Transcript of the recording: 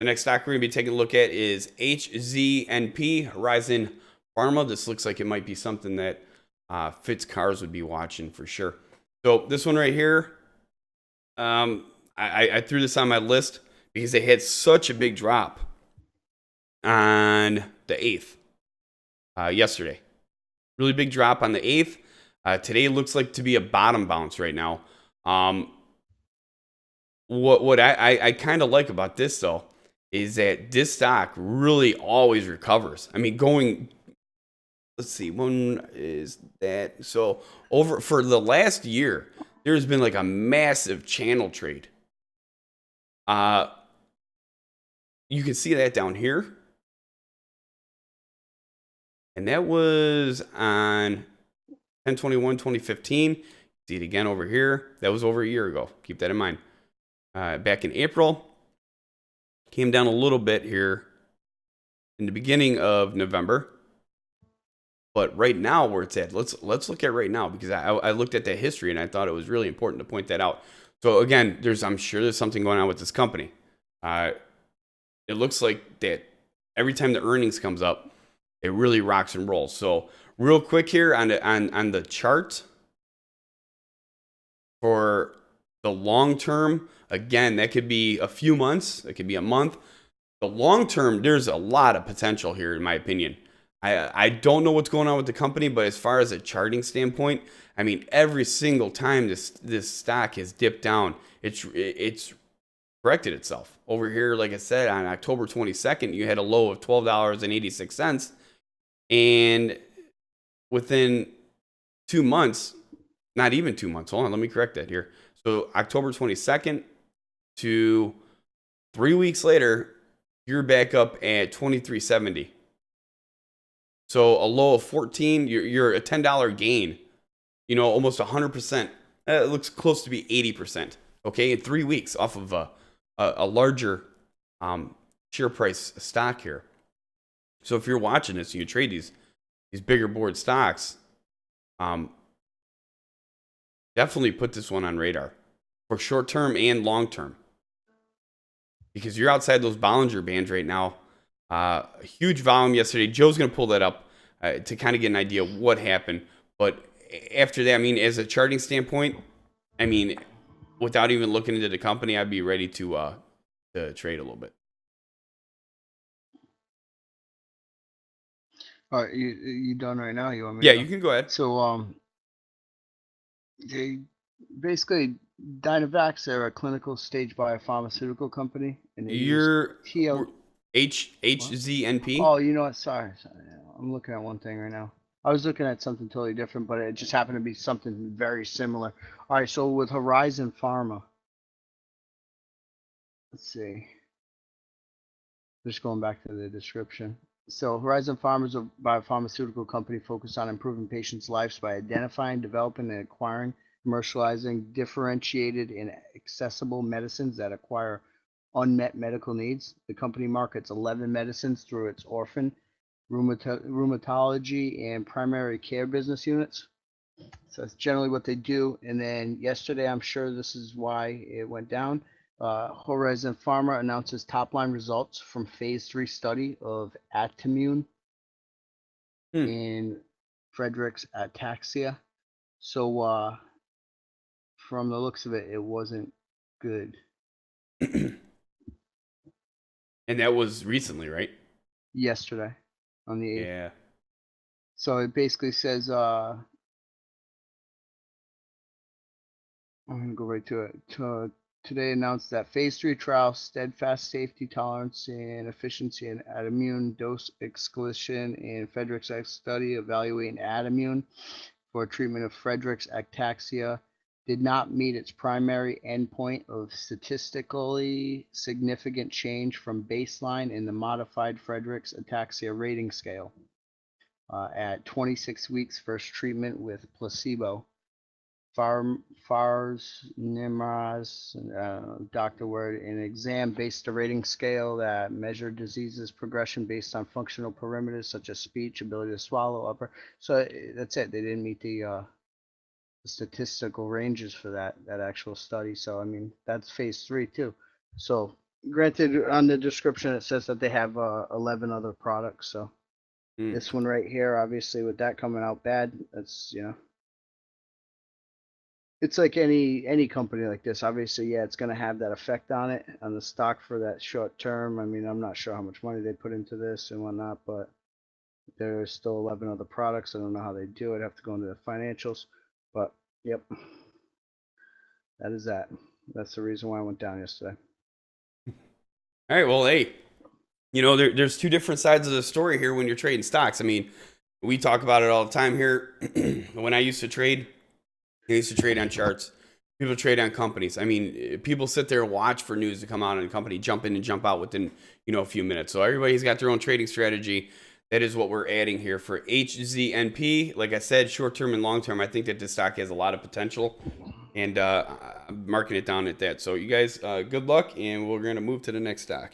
The next stock we're going to be taking a look at is HZNP, Horizon Pharma. This looks like it might be something that Fitz Cars would be watching for sure. So this one right here, I threw this on my list because they had such a big drop on the 8th yesterday. Really big drop on the 8th. Today looks like to be a bottom bounce right now. What I kind of like about this, though, is that this stock really always recovers. I mean, let's see, when is that? So over for the last year, there's been like a massive channel trade. You can see that down here. And that was on 10/21/2015. See it again over here. That was over a year ago. Keep that in mind. Back in April, came down a little bit here in the beginning of November. But right now, where it's at, let's look at right now, because I looked at that history and I thought it was really important to point that out. So again, I'm sure there's something going on with this company. It looks like that every time the earnings comes up, it really rocks and rolls. So real quick here on the chart for the long term, again, that could be a few months, it could be a month. The long term, there's a lot of potential here, in my opinion. I don't know what's going on with the company, but as far as a charting standpoint, I mean, every single time this stock has dipped down, it's corrected itself. Over here, like I said, on October 22nd, you had a low of $12.86. And within 2 months, not even 2 months, hold on, let me correct that here. So October 22nd to 3 weeks later, you're back up at $23.70. So a low of 14, you're a $10 gain, almost 100%. It looks close to be 80%. Okay, in 3 weeks off of a larger share price stock here. So if you're watching this and you trade these bigger board stocks, definitely put this one on radar for short term and long term, because you're outside those Bollinger Bands right now. A huge volume yesterday. Joe's going to pull that up to kind of get an idea of what happened. But after that, I mean, as a charting standpoint, I mean, without even looking into the company, I'd be ready to trade a little bit. All right, you done right now? You want me? Yeah, to you can go ahead. So they basically Dynavax, they're a clinical stage biopharmaceutical company, and they use You're TL. HZNP. Oh, you know what? Sorry, I'm looking at one thing right now. I was looking at something totally different, but it just happened to be something very similar. All right, so with Horizon Pharma, let's see. Just going back to the description. So Horizon Pharma is a biopharmaceutical company focused on improving patients' lives by identifying, developing, and acquiring, commercializing differentiated and accessible medicines that acquire unmet medical needs. The company markets 11 medicines through its orphan, rheumatology, and primary care business units. So that's generally what they do. And then yesterday, I'm sure this is why it went down. Horizon Pharma announces top-line results from phase 3 study of Atimune in Friedreich's ataxia. So from the looks of it, it wasn't good. And that was recently, right? Yesterday on the 8th. Yeah. So it basically says, I'm going to go right to it. Today announced that phase 3 trial, steadfast safety, tolerance, and efficiency in Atimune dose escalation in Friedreich's study evaluating Atimune for treatment of Friedreich's ataxia did not meet its primary endpoint of statistically significant change from baseline in the modified Friedreich's ataxia rating scale at 26 weeks first treatment with placebo. Fars Nimraz, Dr. Word, an exam based a rating scale that measured diseases progression based on functional parameters such as speech, ability to swallow, upper. So that's it. They didn't meet the statistical ranges for that actual study. So I mean that's phase 3 too. So Granted, on the description it says that they have 11 other products. So Hmm. this one right here, obviously, with that coming out bad, that's it's like any company like this. Obviously, yeah, it's going to have that effect on it on the stock for that short term. I mean, I'm not sure how much money they put into this and whatnot, but there's still 11 other products. I don't know how they do it. I have to go into the financials, but yep, that is that. That's the reason why I went down yesterday. All right. Well, hey, there's two different sides of the story here when you're trading stocks. I mean, we talk about it all the time here. When I used to trade on charts. People trade on companies. I mean, people sit there and watch for news to come out and a company jump in and jump out within, a few minutes. So everybody's got their own trading strategy. That is what we're adding here for HZNP. Like I said, short term and long term, I think that this stock has a lot of potential. And I'm marking it down at that. So you guys, good luck, and we're going to move to the next stock.